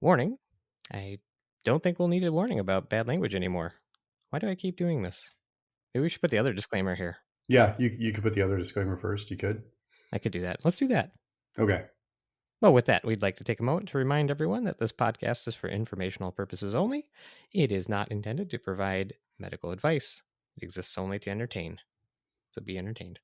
Warning, I don't think we'll need a warning about bad language anymore. Why do I keep doing this? Maybe we should put the other disclaimer here. Yeah, you could put the other disclaimer first. You could. I could do that. Let's do that. Okay. Well, with that, we'd like to take a moment to remind everyone that this podcast is for informational purposes only. It is not intended to provide medical advice. It exists only to entertain. So be entertained.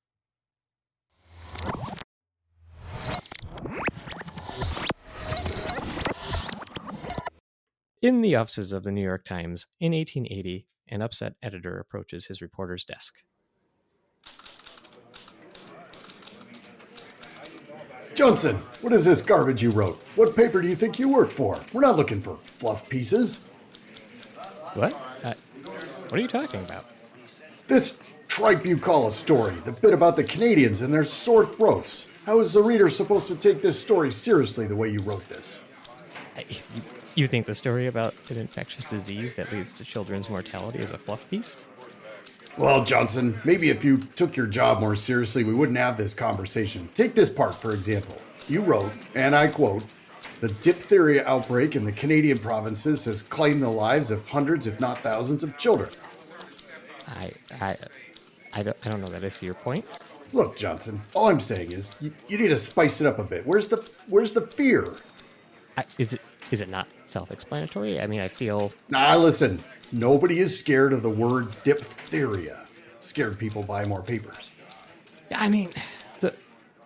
In the offices of the New York Times in 1880, an upset editor approaches his reporter's desk. Johnson, what is this garbage you wrote? What paper do you think you work for? We're not looking for fluff pieces. What? What are you talking about? This tripe you call a story, the bit about the Canadians and their sore throats. How is the reader supposed to take this story seriously the way you wrote this? You think the story about an infectious disease that leads to children's mortality is a fluff piece? Well, Johnson, maybe if you took your job more seriously, we wouldn't have this conversation. Take this part, for example. You wrote, and I quote, "The diphtheria outbreak in the Canadian provinces has claimed the lives of hundreds, if not thousands, of children." I don't know that I see your point. Look, Johnson, all I'm saying is you need to spice it up a bit. Where's the fear? Is it not self-explanatory? I mean, I feel... Nah, listen. Nobody is scared of the word diphtheria. Scared people buy more papers. I mean, the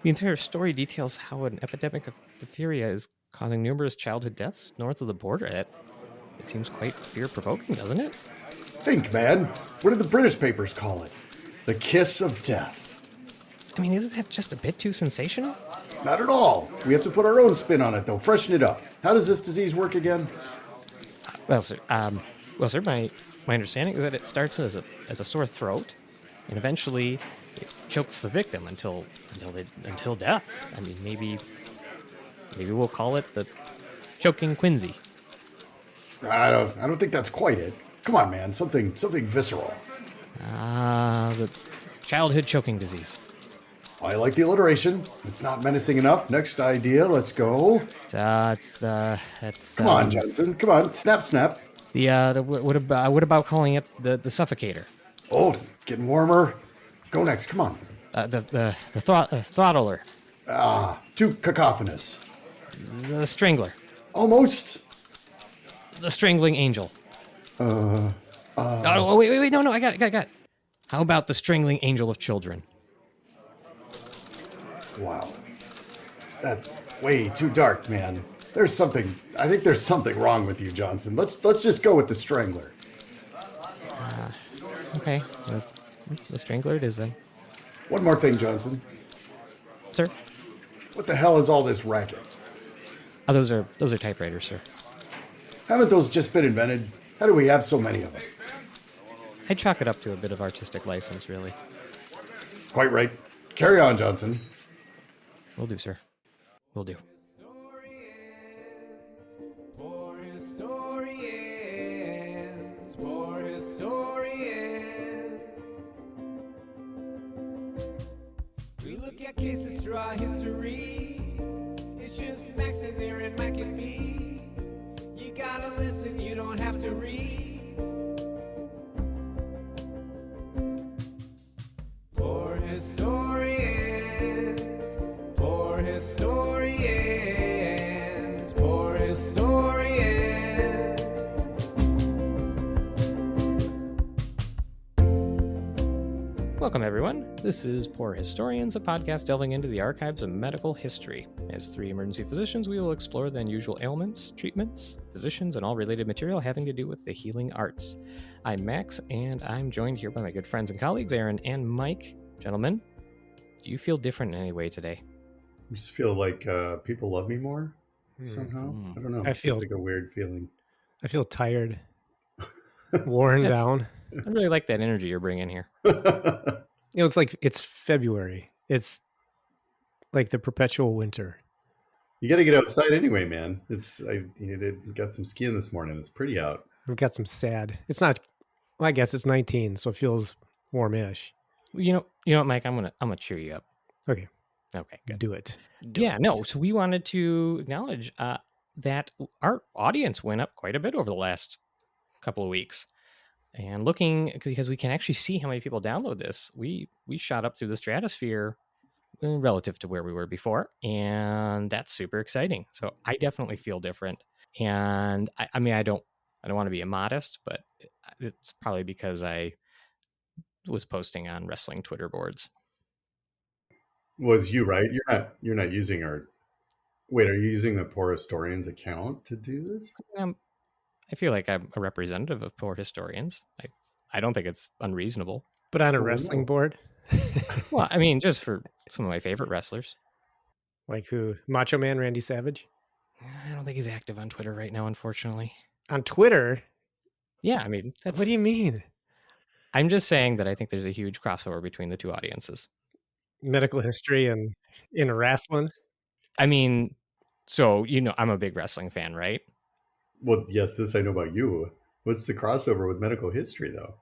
entire story details how an epidemic of diphtheria is causing numerous childhood deaths north of the border. It seems quite fear-provoking, doesn't it? Think, man. What did the British papers call it? The kiss of death. I mean, isn't that just a bit too sensational? Not at all. We have to put our own spin on it, though. Freshen it up. How does this disease work again? Well, sir, my understanding is that it starts as a sore throat, and eventually it chokes the victim until death. I mean, maybe we'll call it the choking quinsy. I don't think that's quite it. Come on, man. Something visceral. The childhood choking disease. I like the alliteration. It's not menacing enough. Next idea. Let's go. Come on, Johnson. Come on. Snap. What about calling it the suffocator? Oh, getting warmer. Go next. Come on. The throttler. Too cacophonous. The strangler. Almost. The strangling angel. Oh, wait, no, I got it. How about the strangling angel of children? Wow. That's way too dark, man. I think there's something wrong with you, Johnson. Let's just go with the Strangler. Okay. The strangler it is then. One more thing, Johnson. Sir? What the hell is all this racket? Oh, those are typewriters, sir. Haven't those just been invented? How do we have so many of them? I chalk it up to a bit of artistic license, really. Quite right. Carry on, Johnson. Will do, sir. Will do. Poor historians, poor historians. We look at cases through our history. It's just Max in there and Mike and me. You gotta listen, you don't have to read. Poor historians, poor historians, poor historians. Welcome, everyone. This is Poor Historians, a podcast delving into the archives of medical history. As three emergency physicians, we will explore the unusual ailments, treatments, physicians, and all related material having to do with the healing arts. I'm Max, and I'm joined here by my good friends and colleagues, Aaron and Mike. Gentlemen, do you feel different in any way today? I just feel like people love me more somehow. I don't know. It's just like a weird feeling. I feel tired, worn down. I really like that energy you're bringing here. It's like it's February. It's like the perpetual winter. You got to get outside anyway, man. I got some skiing this morning. It's pretty out. I've got some sad. It's not. Well, I guess it's 19, so it feels warm-ish. You know what, Mike? I'm gonna cheer you up. Okay, good. do it. So we wanted to acknowledge that our audience went up quite a bit over the last couple of weeks. And looking, because we can actually see how many people download this, we shot up through the stratosphere relative to where we were before, and that's super exciting. So I definitely feel different. And I mean, I don't want to be immodest, but it's probably because I was posting on wrestling Twitter boards. Was you right? You're not using our. Wait, are you using the Poor Historians account to do this? I feel like I'm a representative of Poor Historians. I don't think it's unreasonable. But on a Oh, wrestling no. board? Well, I mean, just for some of my favorite wrestlers. Like who? Macho Man Randy Savage? I don't think he's active on Twitter right now, unfortunately. On Twitter? Yeah, I mean, What do you mean? I'm just saying that I think there's a huge crossover between the two audiences. Medical history and in wrestling? I mean, so, I'm a big wrestling fan, right? Well, yes, this I know about you. What's the crossover with medical history, though?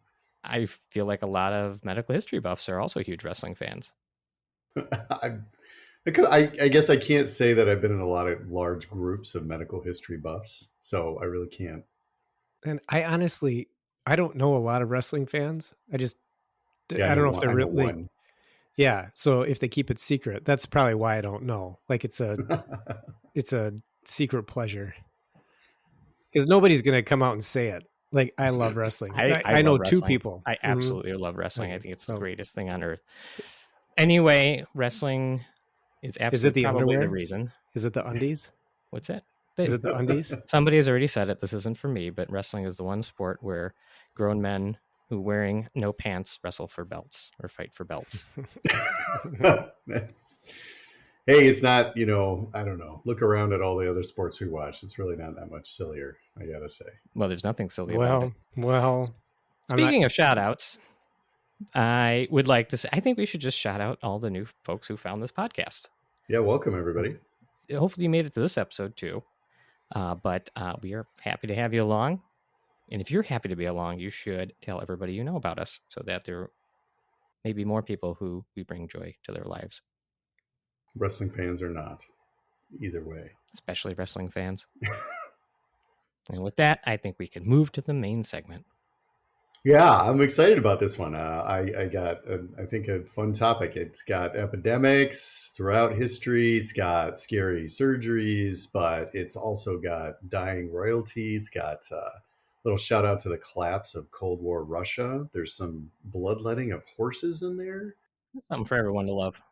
I feel like a lot of medical history buffs are also huge wrestling fans. I guess I can't say that I've been in a lot of large groups of medical history buffs, so I really can't. And I honestly, I don't know a lot of wrestling fans. I don't know if they're I know really. one. Yeah, so if they keep it secret, that's probably why I don't know. Like it's a secret pleasure. Because nobody's going to come out and say it. Like, I love wrestling. I know love two wrestling. people. I absolutely love wrestling. I Okay, think it's the so- greatest thing on earth. Anyway, wrestling is absolutely the probably underwear? the reason. Is it the undies? What's it? Is it the undies? Somebody has already said it. This isn't for me, but wrestling is the one sport where grown men who wearing no pants wrestle for belts or fight for belts. Hey, it's not, I don't know. Look around at all the other sports we watch. It's really not that much sillier, I gotta say. Well, there's nothing silly about it. Well. Speaking of shout outs, I would like to say, I think we should just shout out all the new folks who found this podcast. Yeah, welcome everybody. Hopefully you made it to this episode too. But we are happy to have you along. And if you're happy to be along, you should tell everybody you know about us so that there may be more people who we bring joy to their lives. Wrestling fans or not, either way. Especially wrestling fans. And with that, I think we can move to the main segment. Yeah, I'm excited about this one. I got, I think, a fun topic. It's got epidemics throughout history. It's got scary surgeries, but it's also got dying royalty. It's got a little shout out to the collapse of Cold War Russia. There's some bloodletting of horses in there. Something for everyone to love.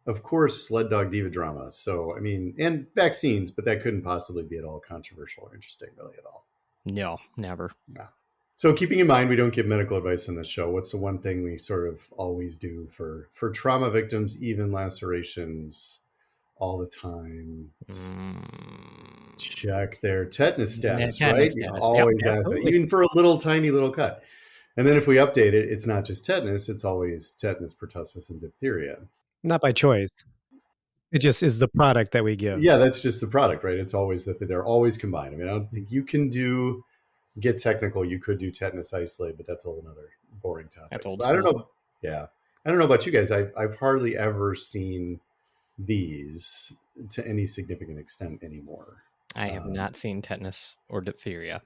Of course, sled dog diva drama. So, I mean, and vaccines, but that couldn't possibly be at all controversial or interesting, really, at all. No, never. No. So keeping in mind, we don't give medical advice on this show. What's the one thing we sort of always do for trauma victims, even lacerations, all the time? Check their tetanus status, right? You always ask that, even for a little tiny little cut. And then if we update it, it's not just tetanus, it's always tetanus, pertussis, and diphtheria. Not by choice. It just is the product that we give. Yeah, that's just the product, right? It's always that they're always combined. I mean, I don't think you can get technical. You could do tetanus isolate, but that's a whole another boring topic. That's old I don't know. Yeah. I don't know about you guys. I've hardly ever seen these to any significant extent anymore. I have not seen tetanus or diphtheria.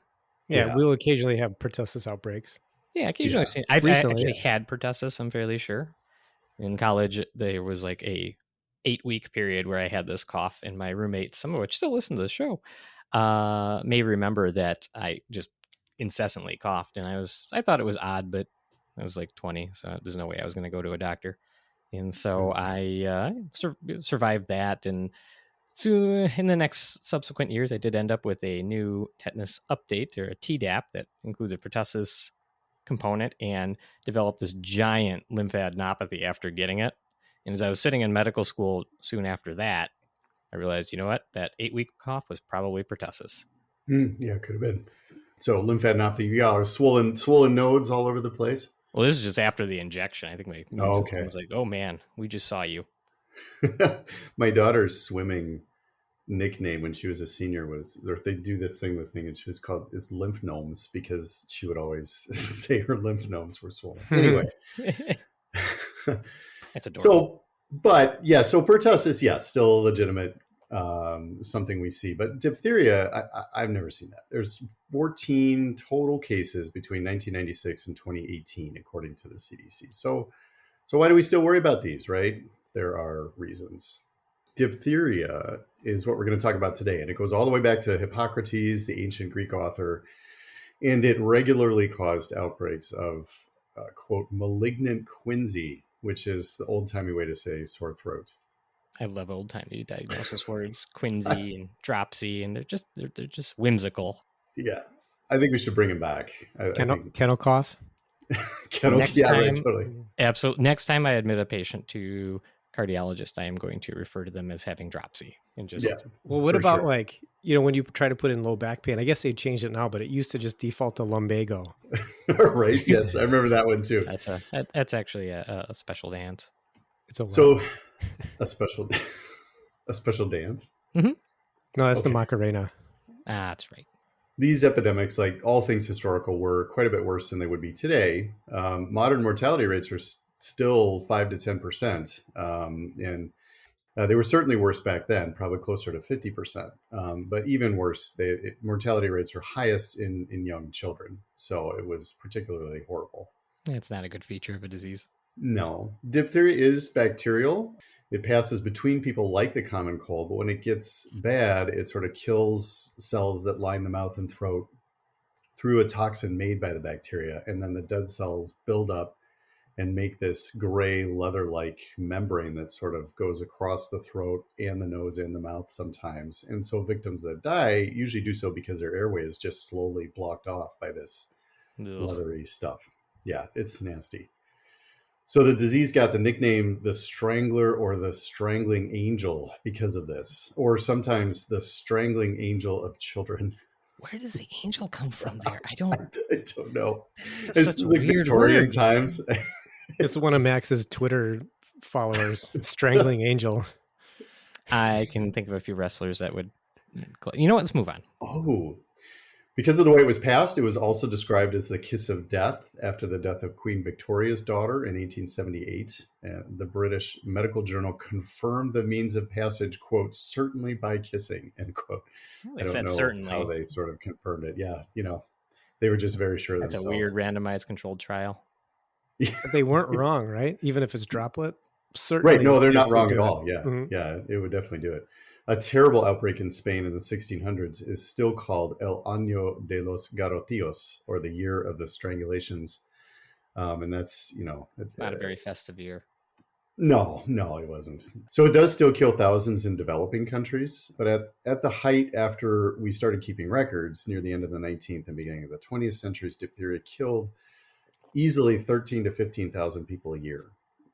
Yeah, we'll occasionally have pertussis outbreaks. Yeah, occasionally. I've actually had pertussis, I'm fairly sure. In college, there was like a 8-week period where I had this cough, and my roommates, some of which still listen to the show, may remember that I just incessantly coughed, and I thought it was odd, but I was like 20, so there's no way I was going to go to a doctor. And so I survived that, and so in the next subsequent years, I did end up with a new tetanus update, or a Tdap, that includes a pertussis component, and developed this giant lymphadenopathy after getting it. And as I was sitting in medical school soon after that, I realized, you know what, that 8-week cough was probably pertussis. Yeah, it could have been. So lymphadenopathy, yeah, swollen nodes all over the place. Well, this is just after the injection. I think my immune system was like, oh man, we just saw you. My daughter's swimming nickname when she was a senior was, or they do this thing with me, and she was called lymph gnomes because she would always say her lymph nodes were swollen. Anyway. That's adorable. So, but yeah, so pertussis, yes, still a legitimate something we see. But diphtheria, I've never seen that. There's 14 total cases between 1996 and 2018, according to the CDC. So why do we still worry about these, right? There are reasons. Diphtheria is what we're going to talk about today, and it goes all the way back to Hippocrates, the ancient Greek author, and it regularly caused outbreaks of, quote, malignant quinsy, which is the old-timey way to say sore throat. I love old-timey diagnosis words, quinsy and dropsy, and they're just whimsical. Yeah, I think we should bring him back. Kennel cough. Right, totally. Absolutely. Next time I admit a patient to cardiologist, I am going to refer to them as having dropsy and just. Yeah, well, what about like, when you try to put in low back pain? I guess they changed it now, but it used to just default to lumbago. Right. Yes, I remember that one too. That's actually a special dance. It's a special dance. Mm-hmm. No, that's the Macarena. That's right. These epidemics, like all things historical, were quite a bit worse than they would be today. Modern mortality rates are still 5 to 10%, and they were certainly worse back then, probably closer to 50%. But even worse, mortality rates are highest in young children. So it was particularly horrible. It's not a good feature of a disease. No. Diphtheria is bacterial. It passes between people like the common cold, but when it gets bad, it sort of kills cells that line the mouth and throat through a toxin made by the bacteria. And then the dead cells build up and make this gray leather-like membrane that sort of goes across the throat and the nose and the mouth sometimes. And so victims that die usually do so because their airway is just slowly blocked off by this leathery stuff. Yeah, it's nasty. So the disease got the nickname the Strangler or the Strangling Angel because of this, or sometimes the Strangling Angel of Children. Where does the angel come from there? I don't know. It's like Victorian times. It's one of Max's Twitter followers, Strangling Angel. I can think of a few wrestlers that would. You know what? Let's move on. Oh. Because of the way it was passed, it was also described as the kiss of death after the death of Queen Victoria's daughter in 1878. And the British Medical Journal confirmed the means of passage, quote, certainly by kissing, end quote. I don't know certainly how they sort of confirmed it. Yeah, they were just very sure that's themselves. A weird randomized controlled trial. But they weren't wrong, right? Even if it's droplet? Certainly. Right, no, they're not wrong at all. Yeah, Mm-hmm. Yeah, it would definitely do it. A terrible outbreak in Spain in the 1600s is still called El Año de los Garrotillos, or the Year of the Strangulations. And that's, not a very festive year. No, it wasn't. So it does still kill thousands in developing countries. But at the height, after we started keeping records near the end of the 19th and beginning of the 20th centuries, diphtheria killed easily 13 to 15,000 people a year.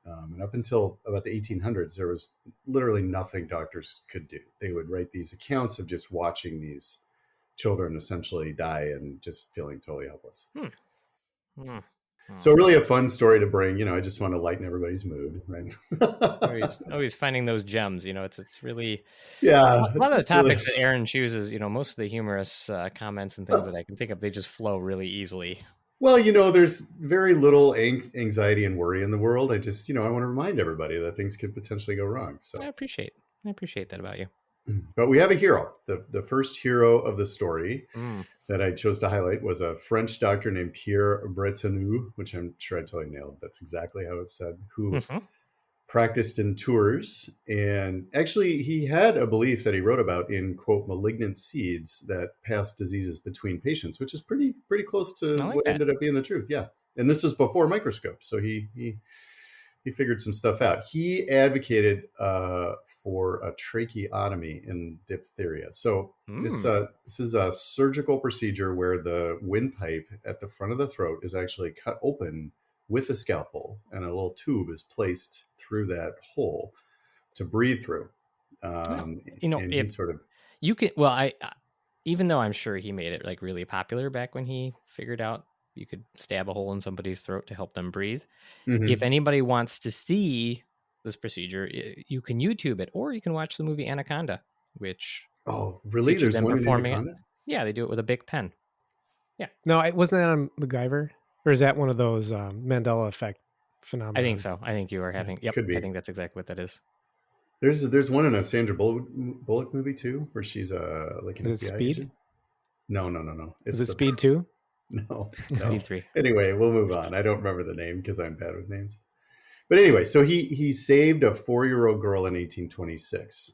And up until about the 1800s, there was literally nothing doctors could do. They would write these accounts of just watching these children essentially die and just feeling totally helpless. So really a fun story to bring. I just want to lighten everybody's mood, right? always finding those gems. It's really a lot of the topics that Aaron chooses. Most of the humorous comments and things that I can think of, they just flow really easily. Well, there's very little anxiety and worry in the world. I just, I want to remind everybody that things could potentially go wrong. So I appreciate that about you. But we have a hero. The first hero of the story that I chose to highlight was a French doctor named Pierre Bretonneau, which I'm sure I totally nailed. That's exactly how it's said, who practiced in Tours. And actually, he had a belief that he wrote about in, quote, malignant seeds that pass diseases between patients, which is pretty close to what ended up being the truth. Yeah. And this was before microscopes. So he figured some stuff out. He advocated for a tracheotomy in diphtheria. So this is a surgical procedure where the windpipe at the front of the throat is actually cut open with a scalpel, and a little tube is placed through that hole to breathe through. Even though I'm sure he made it like really popular back when he figured out you could stab a hole in somebody's throat to help them breathe. Mm-hmm. If anybody wants to see this procedure, you can YouTube it, or you can watch the movie Anaconda, which really? There's one in Anaconda? Yeah, they do it with a big pen. Yeah. No, wasn't that on MacGyver? Or is that one of those Mandela effect phenomena? I think so. I think you are having. Yep. I think that's exactly what that is. There's one in a Sandra Bullock movie too, where she's like an Is it FBI Speed? agent. No. Is it Speed 2? No. Speed 3. Anyway, we'll move on. I don't remember the name because I'm bad with names. But anyway, so he saved a 4-year-old girl in 1826.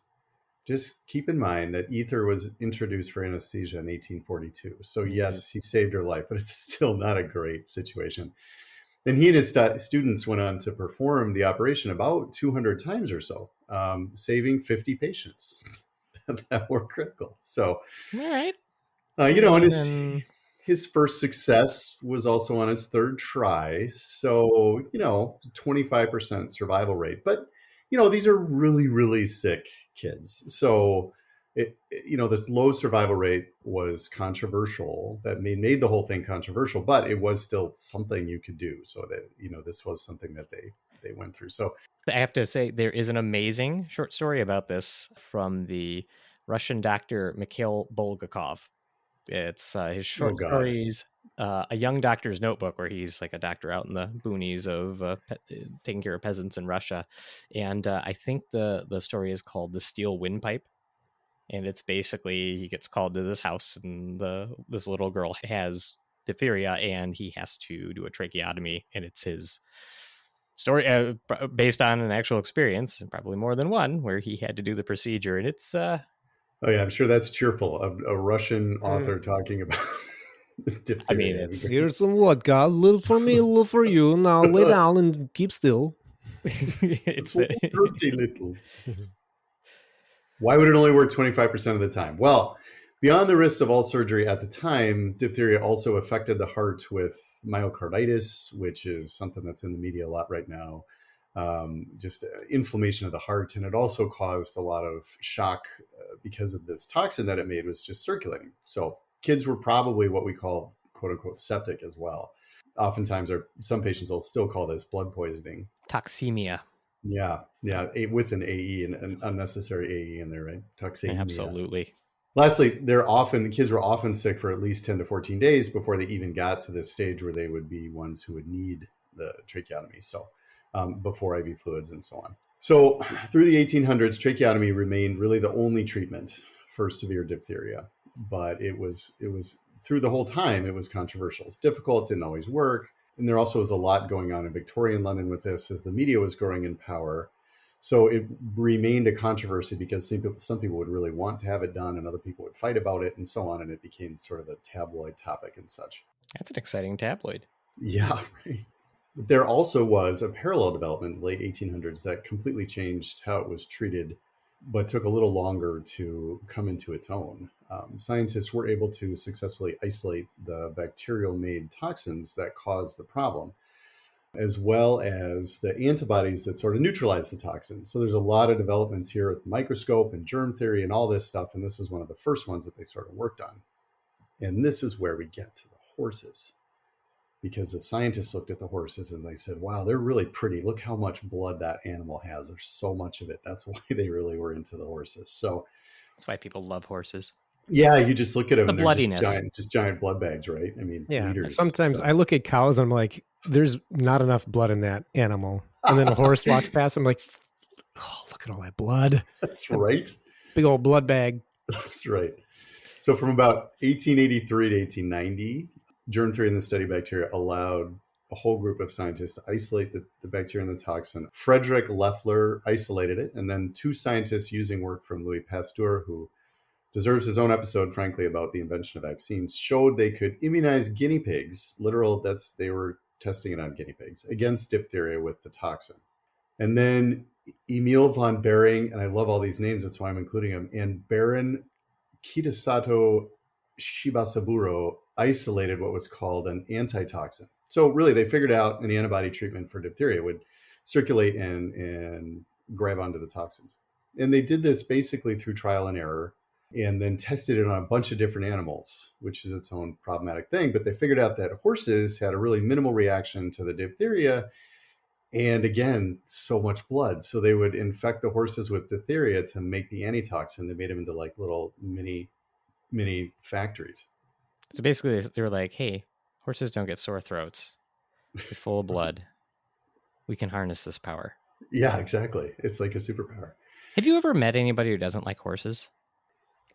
Just keep in mind that ether was introduced for anesthesia in 1842. So yes, he saved her life, but it's still not a great situation. And he and his students went on to perform the operation about 200 times or so, saving 50 patients that were critical. So, All right. and his first success was also on his third try. So, 25% survival rate. But, these are really, really sick kids. So, this low survival rate was controversial. That made the whole thing controversial, but it was still something you could do. So that, this was something that they went through. So I have to say, there is an amazing short story about this from the Russian doctor Mikhail Bulgakov. It's his short stories, A Young Doctor's Notebook, where he's like a doctor out in the boonies of taking care of peasants in Russia. And I think the story is called The Steel Windpipe. And it's basically he gets called to this house, and this little girl has diphtheria, and he has to do a tracheotomy. And it's his story based on an actual experience, and probably more than one, where he had to do the procedure. And it's oh yeah, I'm sure that's cheerful. A Russian author talking about diphtheria. I mean, it's here's some vodka, a little for me, a little for you. Now lay down and keep still. It's dirty little. Why would it only work 25% of the time? Well, beyond the risks of all surgery at the time, diphtheria also affected the heart with myocarditis, which is something that's in the media a lot right now. Just inflammation of the heart. And it also caused a lot of shock because of this toxin that it made was just circulating. So kids were probably what we call, quote unquote, septic as well. Oftentimes, some patients will still call this blood poisoning. toxemia. Yeah, with an AE, an unnecessary AE in there, right? Toxemia. Absolutely. Lastly, the kids were often sick for at least 10 to 14 days before they even got to this stage where they would be ones who would need the tracheotomy. So before IV fluids and so on. So through the 1800s, tracheotomy remained really the only treatment for severe diphtheria. But it was through the whole time, it was controversial. It's difficult, didn't always work. And there also was a lot going on in Victorian London with this as the media was growing in power. So it remained a controversy because some people would really want to have it done and other people would fight about it and so on. And it became sort of a tabloid topic and such. That's an exciting tabloid. Yeah, right. There also was a parallel development in the late 1800s that completely changed how it was treated, but took a little longer to come into its own. Scientists were able to successfully isolate the bacterial-made toxins that caused the problem, as well as the antibodies that sort of neutralize the toxins. So there's a lot of developments here with the microscope and germ theory and all this stuff, and this is one of the first ones that they sort of worked on. And this is where we get to the horses, because the scientists looked at the horses and they said, wow, they're really pretty. Look how much blood that animal has. There's so much of it. That's why they really were into the horses. So that's why people love horses. Yeah, you just look at them The and they're bloodiness. just giant blood bags, right? I mean, Yeah. liters. Sometimes So- I look at cows and I'm like, there's not enough blood in that animal. And then a horse walks past, I'm like, oh, look at all that blood. That's right. Big old blood bag. That's right. So from about 1883 to 1890, germ theory and the study of bacteria allowed a whole group of scientists to isolate the bacteria and the toxin. Frederick Loeffler isolated it, and then two scientists using work from Louis Pasteur, who deserves his own episode, frankly, about the invention of vaccines, showed they could immunize guinea pigs, they were testing it on guinea pigs, against diphtheria with the toxin. And then Emil von Behring, and I love all these names, that's why I'm including them, and Baron Kitasato Shibasaburo isolated what was called an antitoxin. So really, they figured out an antibody treatment for diphtheria would circulate and grab onto the toxins. And they did this basically through trial and error, and then tested it on a bunch of different animals, which is its own problematic thing. But they figured out that horses had a really minimal reaction to the diphtheria. And again, so much blood. So they would infect the horses with diphtheria to make the antitoxin. They made them into like little mini factories. So basically, they were like, hey, horses don't get sore throats. They're full of blood. We can harness this power. Yeah, exactly. It's like a superpower. Have you ever met anybody who doesn't like horses?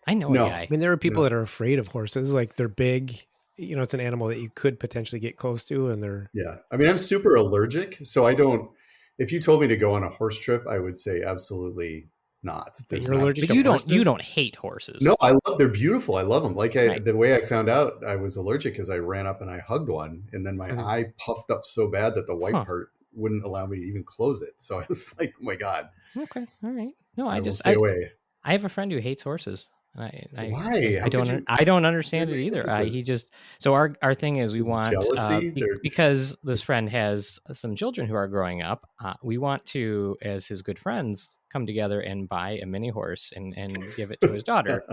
I know No. a guy. I mean, there are people No. that are afraid of horses. Like they're big. You know, it's an animal that you could potentially get close to, and they're Yeah. I mean, I'm super allergic, so I don't. If you told me to go on a horse trip, I would say absolutely not. But There's you're not- allergic But to you horses? don't hate horses. No, they're beautiful. I love them. Like Right. the way I found out I was allergic is I ran up and I hugged one, and then my Mhm. eye puffed up so bad that the white Huh. part wouldn't allow me to even close it. So I was like, oh my God, Okay. All right. No, I will stay away. I have a friend who hates horses. Why? How could you- I don't understand it Maybe either. this is He just so our thing is we want jealousy? They're- because this friend has some children who are growing up. We want to, as his good friends, come together and buy a mini horse and give it to his daughter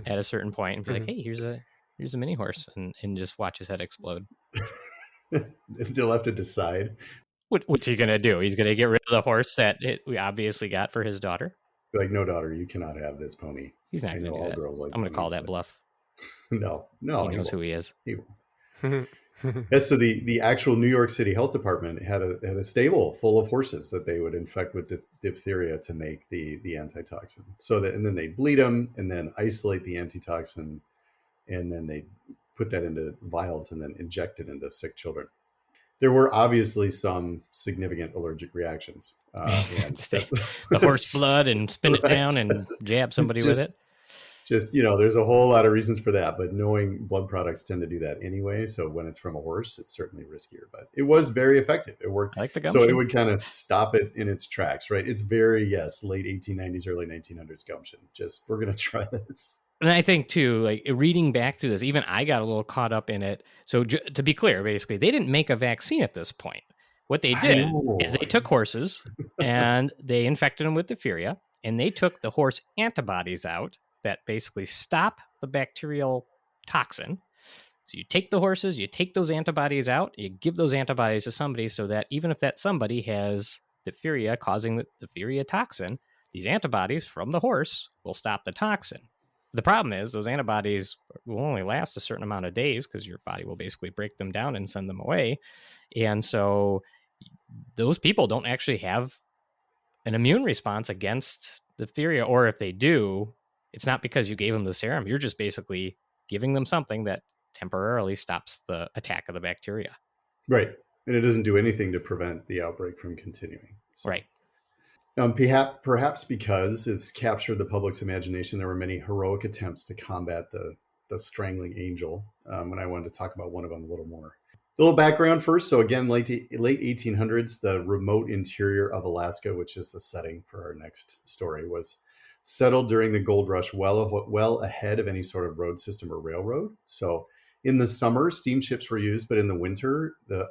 at a certain point and be like, hey, here's a mini horse and just watch his head explode. They'll have to decide. What's he gonna do? He's gonna get rid of the horse that we obviously got for his daughter. Be like, no, daughter, you cannot have this pony. He's not I gonna know do all that. girls like I'm gonna call ponies, that but- bluff. No, He knows who he is. He won't. Yeah, so the actual New York City Health Department had a stable full of horses that they would infect with diphtheria to make the antitoxin. So that, and then they bleed them and then isolate the antitoxin, and then they put that into vials and then inject it into sick children. There were obviously some significant allergic reactions. And The horse blood and spin it Right. down and jab somebody with it. Just, there's a whole lot of reasons for that, but knowing blood products tend to do that anyway. So when it's from a horse, it's certainly riskier, but it was very effective. It worked. I like the So gumption. it would kind of stop it in its tracks, right? It's very, late 1890s, early 1900s gumption. Just, we're going to try this. And I think too, like reading back through this, even I got a little caught up in it. So to be clear, basically, they didn't make a vaccine at this point. What they did is they took horses and they infected them with diphtheria, and they took the horse antibodies out that basically stop the bacterial toxin. So you take the horses, you take those antibodies out, you give those antibodies to somebody so that even if that somebody has diphtheria causing the diphtheria toxin, these antibodies from the horse will stop the toxin. The problem is those antibodies will only last a certain amount of days because your body will basically break them down and send them away. And so those people don't actually have an immune response against diphtheria, or if they do, it's not because you gave them the serum. You're just basically giving them something that temporarily stops the attack of the bacteria. Right. And it doesn't do anything to prevent the outbreak from continuing. So, Right. Perhaps because it's captured the public's imagination, there were many heroic attempts to combat the strangling angel. And I wanted to talk about one of them a little more. A little background first. So again, late 1800s, the remote interior of Alaska, which is the setting for our next story, was settled during the gold rush well ahead of any sort of road system or railroad. So in the summer, steamships were used, but in the winter, the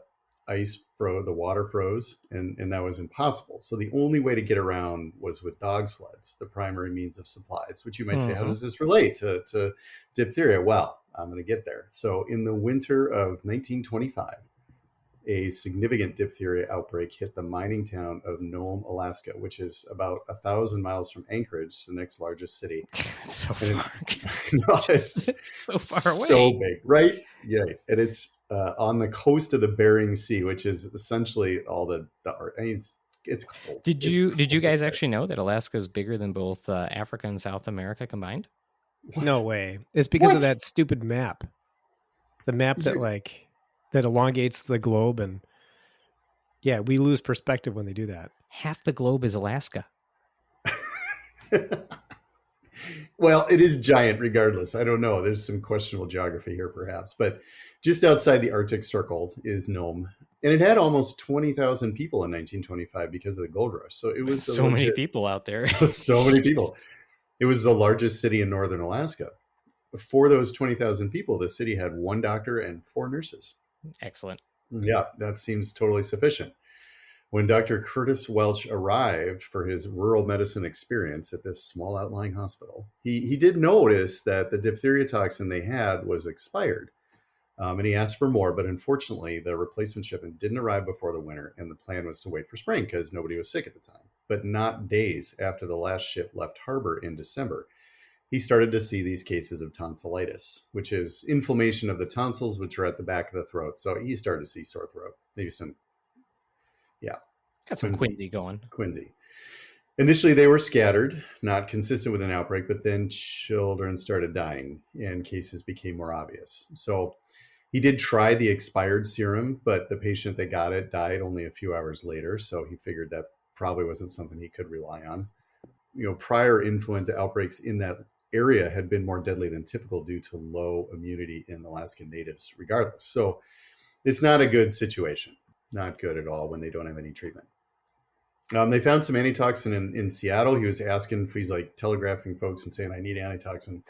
ice froze, the water froze, and that was impossible. So the only way to get around was with dog sleds, the primary means of supplies, which you might say, how does this relate to diphtheria? Well, I'm going to get there. So in the winter of 1925, a significant diphtheria outbreak hit the mining town of Nome, Alaska, which is about 1,000 miles from Anchorage, the next largest city. It's so And far. No, it's so far away. so big, right? Yeah, and it's on the coast of the Bering Sea, which is essentially all the I mean, it's cold. Did you guys actually know that Alaska is bigger than both Africa and South America combined? What? No way. It's because What? of that stupid map. The map that that elongates the globe, and yeah, we lose perspective when they do that. Half the globe is Alaska. Well, it is giant regardless. I don't know. There's some questionable geography here, perhaps. But just outside the Arctic Circle is Nome. And it had almost 20,000 people in 1925 because of the gold rush. So it was So many people out there. so many people. It was the largest city in northern Alaska. For those 20,000 people, the city had one doctor and 4 nurses. Excellent. Yeah, that seems totally sufficient. When Dr. Curtis Welch arrived for his rural medicine experience at this small outlying hospital, he did notice that the diphtheria toxin they had was expired. And he asked for more, but unfortunately, the replacement shipment didn't arrive before the winter, and the plan was to wait for spring because nobody was sick at the time. But not days after the last ship left harbor in December, he started to see these cases of tonsillitis, which is inflammation of the tonsils, which are at the back of the throat. So he started to see sore throat, maybe some, Got some Quincy. Quincy going. quinsy. Initially, they were scattered, not consistent with an outbreak, but then children started dying and cases became more obvious. So he did try the expired serum, but the patient that got it died only a few hours later. So he figured that probably wasn't something he could rely on. Prior influenza outbreaks in that area had been more deadly than typical due to low immunity in Alaskan natives, regardless. So it's not a good situation, not good at all when they don't have any treatment. They found some antitoxin in Seattle. He was asking if he's like telegraphing folks and saying, I need antitoxin.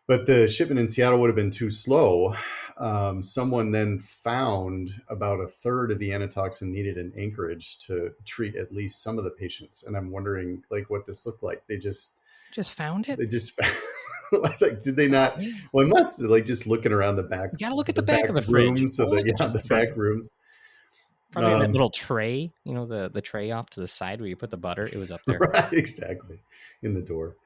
But the shipment in Seattle would have been too slow. Someone then found about a third of the antitoxin needed in Anchorage to treat at least some of the patients. And I'm wondering like what this looked like. They just found it? They just found like, did they not? Well, it must like just looking around the back. You gotta look at the back of the rooms. So fridge. the back rooms. Probably in that little tray, the tray off to the side where you put the butter. It was up there. Right, exactly, in the door.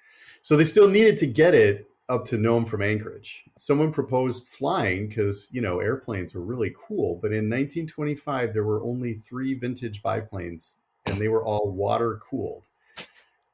So they still needed to get it up to Nome from Anchorage. Someone proposed flying because, airplanes were really cool. But in 1925, there were only 3 vintage biplanes, and they were all water cooled.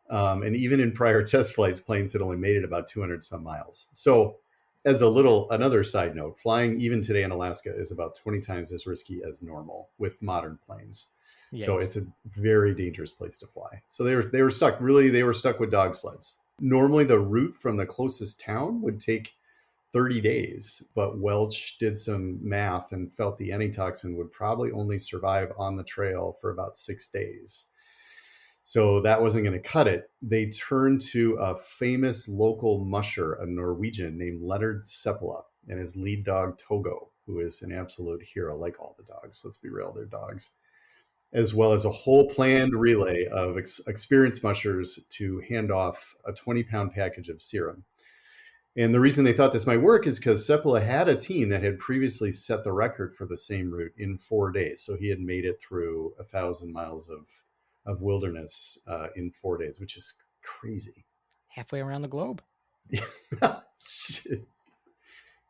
And even in prior test flights, planes had only made it about 200 some miles. So as another side note, flying even today in Alaska is about 20 times as risky as normal with modern planes. Yikes. So it's a very dangerous place to fly. So they were stuck. Really, they were stuck with dog sleds. Normally, the route from the closest town would take 30 days, but Welch did some math and felt the antitoxin would probably only survive on the trail for about 6 days. So that wasn't going to cut it. They turned to a famous local musher, a Norwegian named Leonard Seppala, and his lead dog, Togo, who is an absolute hero, like all the dogs. Let's be real, they're dogs. As well as a whole planned relay of experienced mushers to hand off a 20-pound package of serum. And the reason they thought this might work is because Seppala had a team that had previously set the record for the same route in 4 days. So he had made it through 1,000 miles of wilderness in 4 days, which is crazy. Halfway around the globe.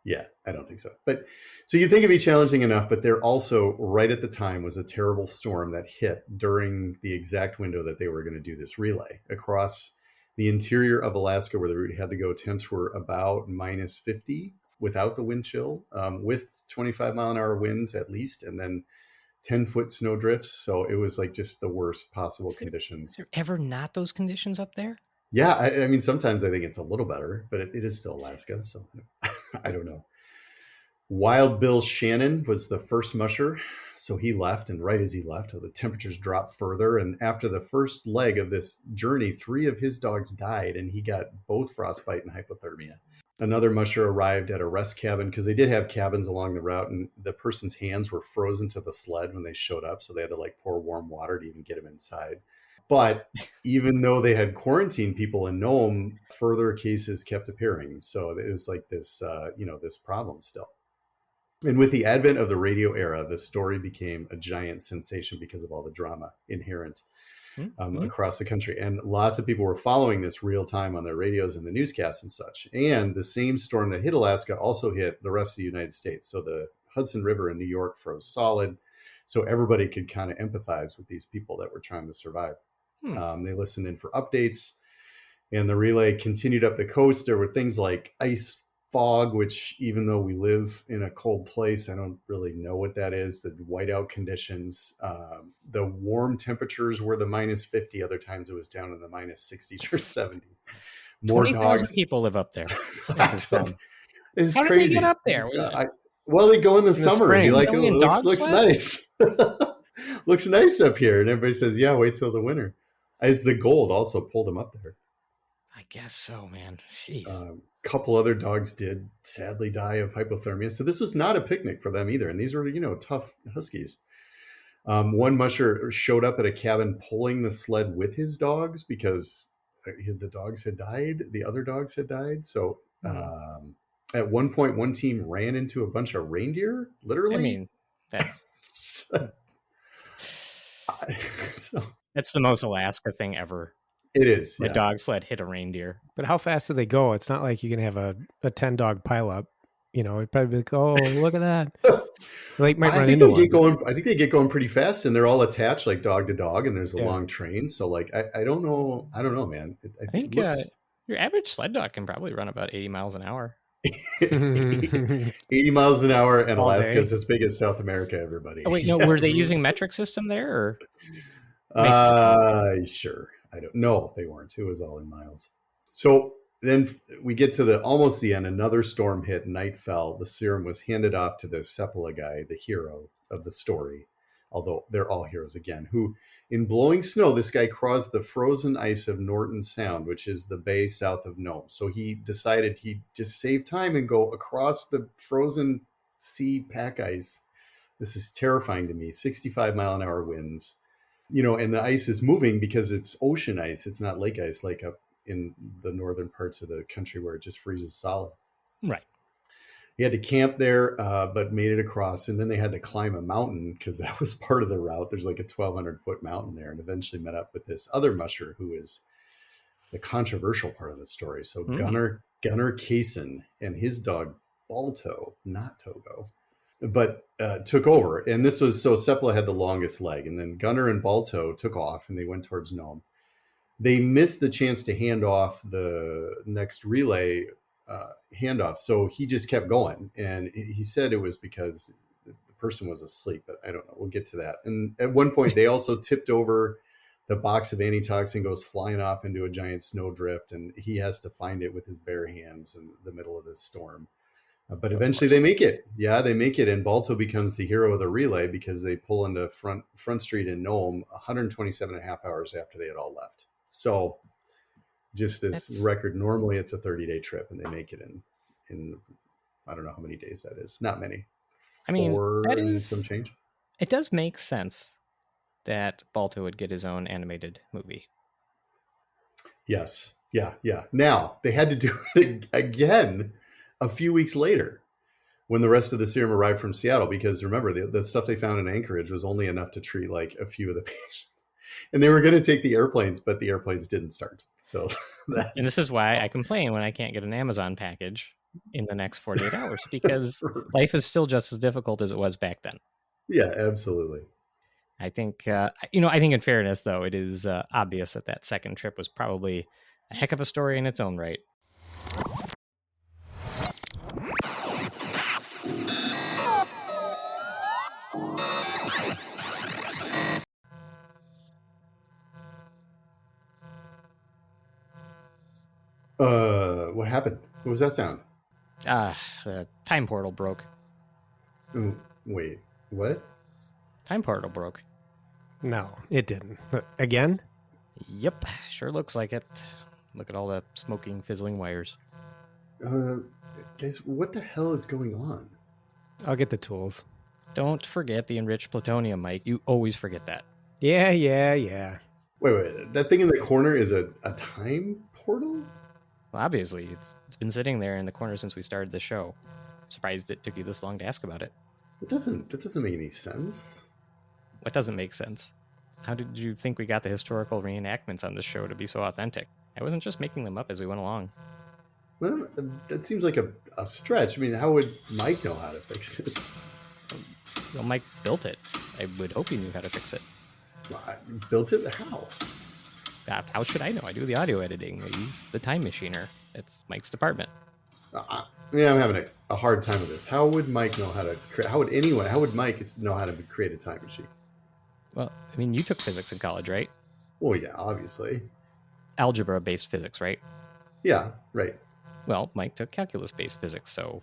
Yeah, I don't think so. But so you'd think it'd be challenging enough, but there also, right at the time, was a terrible storm that hit during the exact window that they were going to do this relay. Across the interior of Alaska, where the route had to go, temps were about minus 50 without the wind chill, with 25-mile-an-hour winds at least, and then 10-foot snow drifts. So it was like just the worst possible conditions. Is there ever not those conditions up there? Yeah, I mean, sometimes I think it's a little better, but it is still Alaska, so I don't know. Wild Bill Shannon was the first musher, so he left, and right as he left, the temperatures dropped further, and after the first leg of this journey, 3 of his dogs died, and he got both frostbite and hypothermia. Another musher arrived at a rest cabin, because they did have cabins along the route, and the person's hands were frozen to the sled when they showed up, so they had to pour warm water to even get him inside. But even though they had quarantined people in Nome, further cases kept appearing. So it was like this, this problem still. And with the advent of the radio era, the story became a giant sensation because of all the drama inherent across the country. And lots of people were following this real time on their radios and the newscasts and such. And the same storm that hit Alaska also hit the rest of the United States. So the Hudson River in New York froze solid. So everybody could kind of empathize with these people that were trying to survive. They listened in for updates, and the relay continued up the coast. There were things like ice fog, which even though we live in a cold place, I don't really know what that is. The whiteout conditions, the warm temperatures were the minus 50. Other times it was down in the minus 60s or 70s. More 20,000 people live up there. It's How crazy. did they get up there? Well, they go in the summer. spring. You're like, Going oh, in it dog looks sleds? nice. Looks nice up here. And everybody says, yeah, wait till the winter. As the gold also pulled them up there. I guess so, man. Jeez. A couple other dogs did sadly die of hypothermia. So this was not a picnic for them either. And these were, tough huskies. One musher showed up at a cabin pulling the sled with his dogs because the dogs had died. The other dogs had died. So at one point, one team ran into a bunch of reindeer, literally. I mean, that's that's the most Alaska thing ever. It is. A dog sled hit a reindeer. But how fast do they go? It's not like you can have a 10-dog pileup. It'd probably be like, oh, look at that. Like might I run think into they one. get going. I think they get going pretty fast, and they're all attached like dog to dog, and there's a Yeah. long train. So like, I don't know. I don't know, man. I I think it think looks your average sled dog can probably run about 80 miles an hour. 80 miles an hour, and All Alaska day. is as big as South America. Everybody. Oh wait, no, were they Yes. using metric system there or nicer? Sure. I don't. No, they weren't. It was all in miles. So then we get to almost the end. Another storm hit. Night fell. The serum was handed off to the Seppala guy, the hero of the story. Although they're all heroes again. Who, in blowing snow, this guy crossed the frozen ice of Norton Sound, which is the bay south of Nome. So he decided he'd just save time and go across the frozen sea pack ice. This is terrifying to me. 65-mile-an-hour winds. And the ice is moving because it's ocean ice. It's not lake ice like up in the northern parts of the country where it just freezes solid. Right. He had to camp there, but made it across. And then they had to climb a mountain because that was part of the route. There's like a 1,200-foot mountain there, and eventually met up with this other musher who is the controversial part of the story. So Gunnar Kaysen and his dog Balto, not Togo, but took over. And this was, so Seppala had the longest leg, and then Gunnar and Balto took off and they went towards Nome. They missed the chance to hand off the next relay handoff. So he just kept going. And he said it was because the person was asleep, but I don't know. We'll get to that. And at one point they also tipped over the box of antitoxin, goes flying off into a giant snowdrift, and he has to find it with his bare hands in the middle of this storm. But eventually they make it. Yeah, they make it. And Balto becomes the hero of the relay because they pull into Front Street in Nome 127 and a half hours after they had all left. So just this record, normally it's a 30-day trip, and they make it in I don't know how many days that is. Not many. I mean, 4 that and is some change. It does make sense that Balto would get his own animated movie. Yes. Yeah. Now, they had to do it again a few weeks later when the rest of the serum arrived from Seattle, because remember, the stuff they found in Anchorage was only enough to treat like a few of the patients. And they were going to take the airplanes, but the airplanes didn't start. So and this is why I complain when I can't get an Amazon package in the next 48 hours, because life is still just as difficult as it was back then. Yeah, absolutely. I think, I think in fairness, though, it is obvious that second trip was probably a heck of a story in its own right. What happened? What was that sound? The time portal broke. Wait, what? Time portal broke. No, it didn't. Again? Yep, sure looks like it. Look at all the smoking, fizzling wires. Guys, what the hell is going on? I'll get the tools. Don't forget the enriched plutonium, Mike. You always forget that. Yeah. Wait. That thing in the corner is a time portal? Well, obviously, it's been sitting there in the corner since we started the show. I'm surprised it took you this long to ask about it. That doesn't make any sense. What doesn't make sense? How did you think we got the historical reenactments on this show to be so authentic? I wasn't just making them up as we went along. Well, that seems like a stretch. I mean, how would Mike know how to fix it? Well, Mike built it. I would hope he knew how to fix it. Built it? How? How should I know? I do the audio editing. He's the time machiner. It's Mike's department. I'm having a hard time with this. How would Mike know how to create? How would Mike know how to create a time machine? Well, I mean, you took physics in college, right? Well, yeah, obviously. Algebra-based physics, right? Yeah, right. Well, Mike took calculus-based physics, so...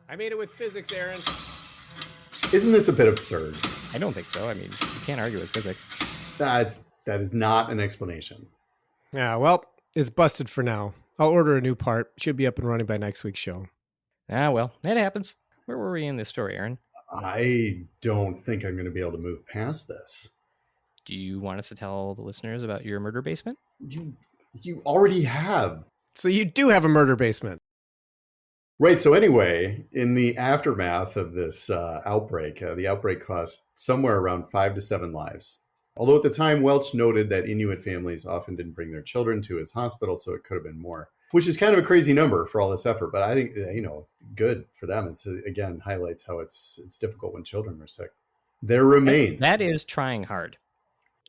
I made it with physics, Aaron. Isn't this a bit absurd? I don't think so. I mean, you can't argue with physics. That is not an explanation. Yeah, well, it's busted for now. I'll order a new part. Should be up and running by next week's show. Well, that happens. Where were we in this story, Aaron? I don't think I'm going to be able to move past this. Do you want us to tell the listeners about your murder basement? You already have. So you do have a murder basement. Right. So anyway, in the aftermath of this outbreak, the outbreak cost somewhere around 5 to 7 lives. Although at the time, Welch noted that Inuit families often didn't bring their children to his hospital, so it could have been more, which is kind of a crazy number for all this effort. But I think, good for them. It's again highlights how it's difficult when children are sick. There remains That is trying hard.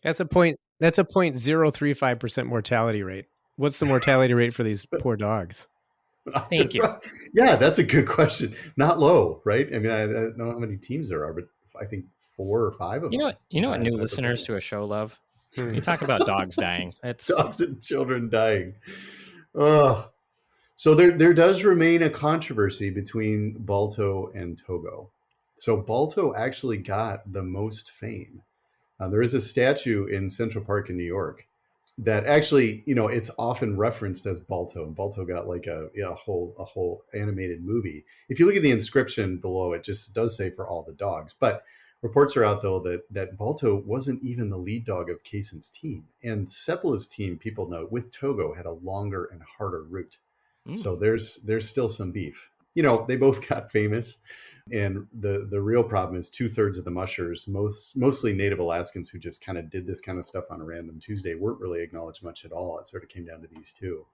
That's a 0.035% mortality rate. What's the mortality rate for these poor dogs? Thank you. Yeah, that's a good question. Not low, right? I mean, I don't know how many teams there are, but I think 4 or 5 of them. You know what new listeners to a show love? You talk about dogs dying. That's dogs and children dying. Oh, so there does remain a controversy between Balto and Togo. So Balto actually got the most fame. There is a statue in Central Park in New York that actually, it's often referenced as Balto, and Balto got like a whole animated movie. If you look at the inscription below, it just does say for all the dogs. But reports are out though that Balto wasn't even the lead dog of Kaysen's team, and Seppala's team, people know, with Togo had a longer and harder route. So there's still some beef. They both got famous. And the real problem is 2/3 of the mushers, mostly native Alaskans who just kind of did this kind of stuff on a random Tuesday, weren't really acknowledged much at all. It sort of came down to these two.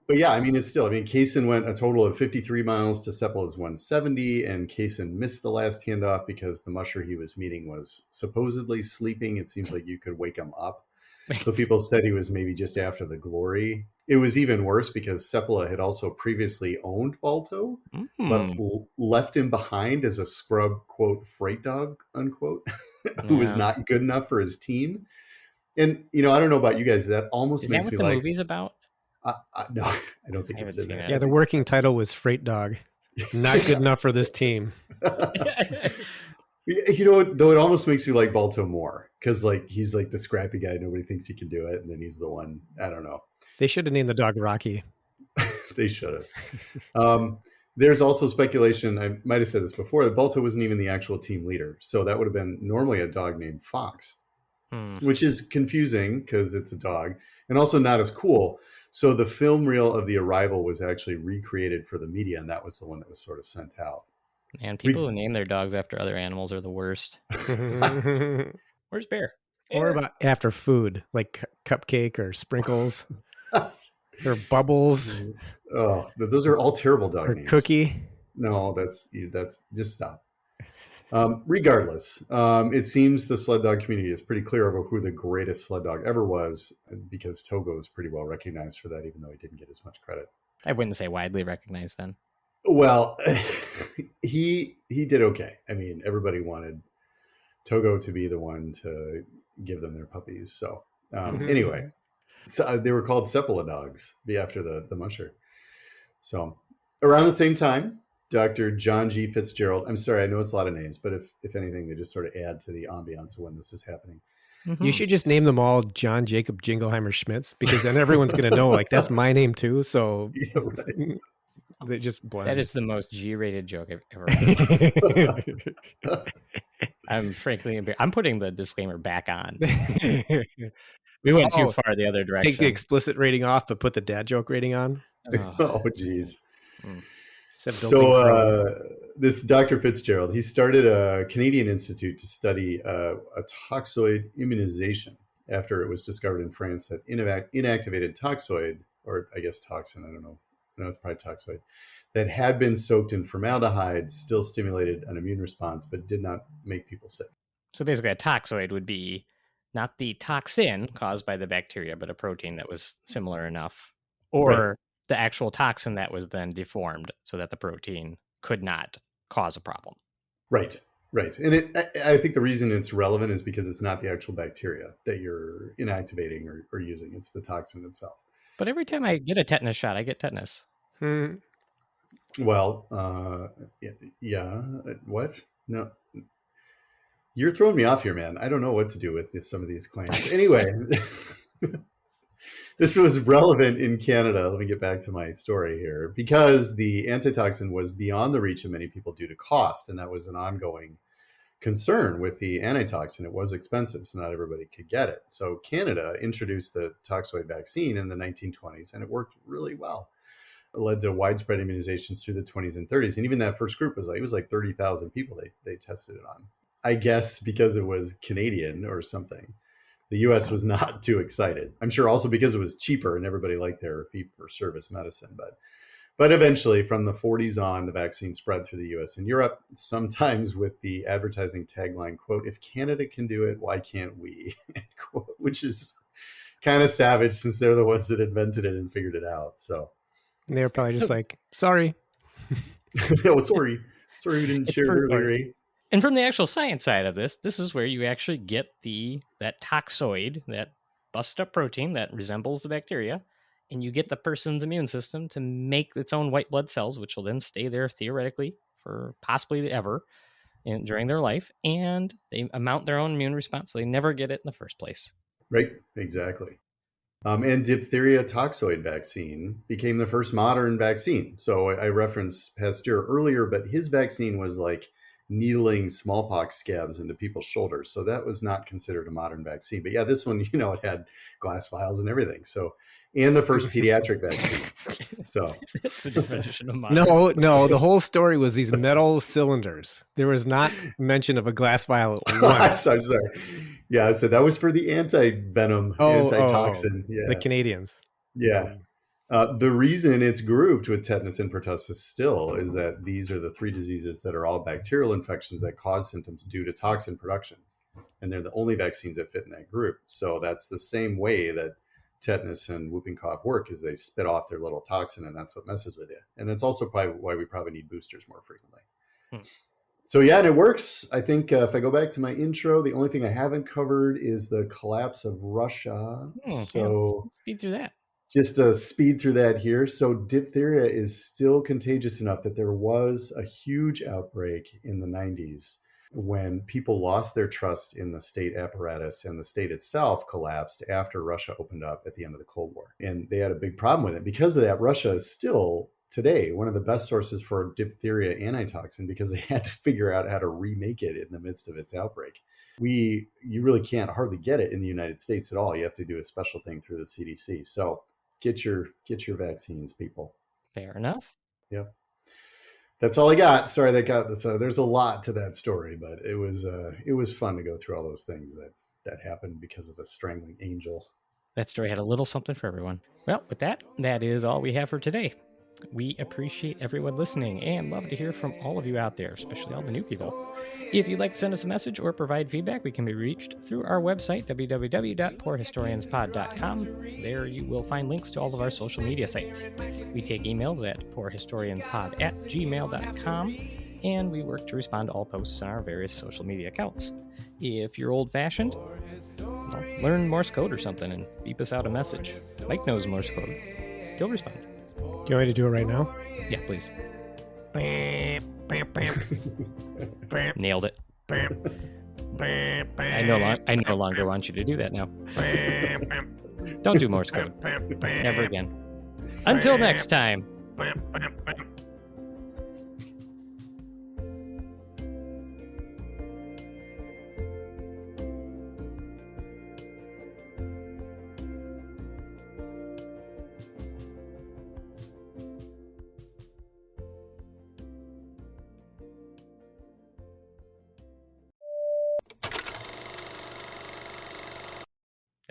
But yeah, Kaysen went a total of 53 miles to Seppala's 170, and Kaysen missed the last handoff because the musher he was meeting was supposedly sleeping. It seems like you could wake him up. So people said he was maybe just after the glory. It was even worse because Seppala had also previously owned Balto, but left him behind as a scrub, quote, freight dog, unquote, who was not good enough for his team. And, I don't know about you guys, that almost makes me like... Is that what the movie's about? No, I don't think it's in there. Yeah, the working title was Freight Dog. Not good enough for this team. Though it almost makes me like Balto more because he's like the scrappy guy. Nobody thinks he can do it. And then he's the one, I don't know. They should have named the dog Rocky. They should have. There's also speculation, I might have said this before, that Balto wasn't even the actual team leader. So that would have been normally a dog named Fox, which is confusing because it's a dog and also not as cool. So the film reel of the arrival was actually recreated for the media, and that was the one that was sort of sent out. And people who name their dogs after other animals are the worst. Where's Bear? Or about after food, like cupcake or sprinkles or bubbles. Oh, those are all terrible dog names. Cookie. No, that's just stop. Regardless, it seems the sled dog community is pretty clear about who the greatest sled dog ever was, because Togo is pretty well recognized for that, even though he didn't get as much credit. I wouldn't say widely recognized then. Well, he did okay. I mean, everybody wanted Togo to be the one to give them their puppies. So anyway, so they were called Seppala dogs after the musher. So around the same time, Dr. John G. Fitzgerald, I'm sorry, I know it's a lot of names, but if anything, they just sort of add to the ambiance of when this is happening. You should just name them all John Jacob Jingleheimer Schmitz, because then everyone's going to know, like, that's my name too. So yeah, right. They just blend. That is the most G-rated joke I've ever heard. I'm frankly embarrassed. I'm putting the disclaimer back on. We went too far the other direction. Take the explicit rating off, but put the dad joke rating on. Oh, geez. So this Dr. Fitzgerald, he started a Canadian institute to study a toxoid immunization after it was discovered in France that inactivated toxoid, or I guess toxin, I don't know. No, it's probably toxoid, that had been soaked in formaldehyde still stimulated an immune response, but did not make people sick. So basically a toxoid would be not the toxin caused by the bacteria, but a protein that was similar enough, or the actual toxin that was then deformed so that the protein could not cause a problem. Right. And I think the reason it's relevant is because it's not the actual bacteria that you're inactivating or using. It's the toxin itself. But every time I get a tetanus shot, I get tetanus. Well, yeah. What? No. You're throwing me off here, man. I don't know what to do with some of these claims. Anyway, this was relevant in Canada. Let me get back to my story here. Because the antitoxin was beyond the reach of many people due to cost, and that was an ongoing concern with the antitoxin. It was expensive, so not everybody could get it. So Canada introduced the toxoid vaccine in the 1920s, and it worked really well. It led to widespread immunizations through the 20s and 30s. And even that first group was like 30,000 people they tested it on. I guess because it was Canadian or something. The U.S. was not too excited. I'm sure also because it was cheaper and everybody liked their fee-for-service medicine. But eventually, from the 40s on, the vaccine spread through the US and Europe, sometimes with the advertising tagline, quote, "If Canada can do it, why can't we?" End quote, which is kind of savage since they're the ones that invented it and figured it out. So And they were probably just like, sorry. oh, sorry we didn't share it earlier. Eh? And from the actual science side of this is where you actually get that toxoid, that busted up protein that resembles the bacteria, and you get the person's immune system to make its own white blood cells, which will then stay there theoretically for possibly ever during their life, and they mount their own immune response, so they never get it in the first place. Right, exactly. And diphtheria toxoid vaccine became the first modern vaccine. So I referenced Pasteur earlier, but his vaccine was like needling smallpox scabs into people's shoulders. So that was not considered a modern vaccine. But yeah, this one, it had glass vials and everything. So, and the first pediatric vaccine. So that's the definition of modern. No, the whole story was these metal cylinders. There was not mention of a glass vial once. sorry. Yeah, so that was for the anti-venom, antitoxin. Yeah. The Canadians. Yeah. The reason it's grouped with tetanus and pertussis still is that these are the three diseases that are all bacterial infections that cause symptoms due to toxin production. And they're the only vaccines that fit in that group. So that's the same way that tetanus and whooping cough work, is they spit off their little toxin, and that's what messes with you. And it's also probably why we probably need boosters more frequently. So yeah, and it works. I think if I go back to my intro, the only thing I haven't covered is the collapse of Russia. So speed through that. Just to speed through that here. So diphtheria is still contagious enough that there was a huge outbreak in the 90s when people lost their trust in the state apparatus, and the state itself collapsed after Russia opened up at the end of the Cold War. And they had a big problem with it. Because of that, Russia is still today one of the best sources for diphtheria antitoxin, because they had to figure out how to remake it in the midst of its outbreak. You really can't hardly get it in the United States at all. You have to do a special thing through the CDC. So get your vaccines, people. Fair enough. Yep. That's all I got. Sorry, there's a lot to that story, but it was fun to go through all those things that happened because of the strangling angel. That story had a little something for everyone. Well, with that is all we have for today. We appreciate everyone listening and love to hear from all of you out there, especially all the new people. If you'd like to send us a message or provide feedback, we can be reached through our website, www.poorhistorianspod.com. There you will find links to all of our social media sites. We take emails at poorhistorianspod@gmail.com, and we work to respond to all posts on our various social media accounts. If you're old-fashioned, learn Morse code or something and beep us out a message. Mike knows Morse code. He'll respond. Do you want me to do it right now? Yeah, please. Nailed it. I no longer want you to do that now. Don't do Morse code. Never again. Until next time.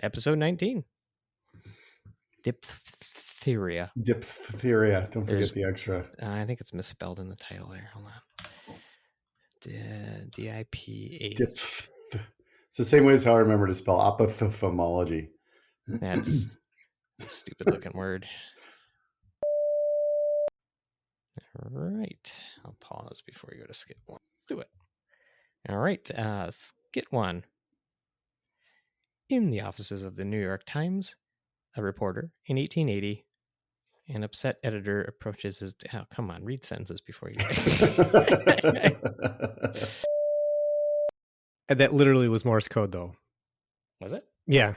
Episode 19. Diphtheria. Diphtheria. Don't forget the extra. I think it's misspelled in the title there. Hold on. D-I-P-A. It's the same way as how I remember to spell ophthalmology. That's a stupid looking word. All right. I'll pause before you go to skit one. Do it. All right. Skit one. In the offices of the New York Times, a reporter in 1880, an upset editor approaches his... Oh, come on, read sentences before you... That literally was Morse code, though. Was it? Yeah.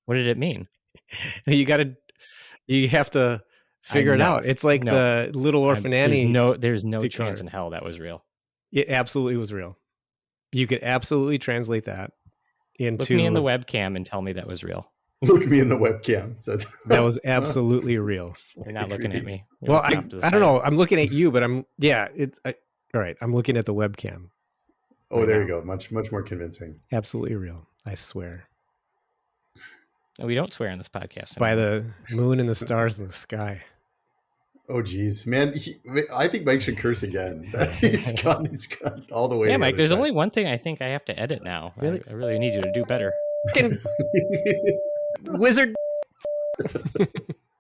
What did it mean? You have to figure it out. It's like the Little Orphan Annie. There's no chance in hell that was real. It absolutely was real. You could absolutely translate that into... Look me in the webcam and tell me that was real. Look me in the webcam. That was absolutely real. You're not looking at me. Well, I don't know. I'm looking at you, but all right. I'm looking at the webcam. Oh, there you go. Much more convincing. Absolutely real. I swear. We don't swear on this podcast anymore. By the moon and the stars in the sky. Oh, geez, man. I think Mike should curse again. He's gone all the way. Yeah, to the Mike, other there's side. only one thing I think I have to edit now. Really? I really need you to do better. Wizard.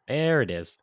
There it is.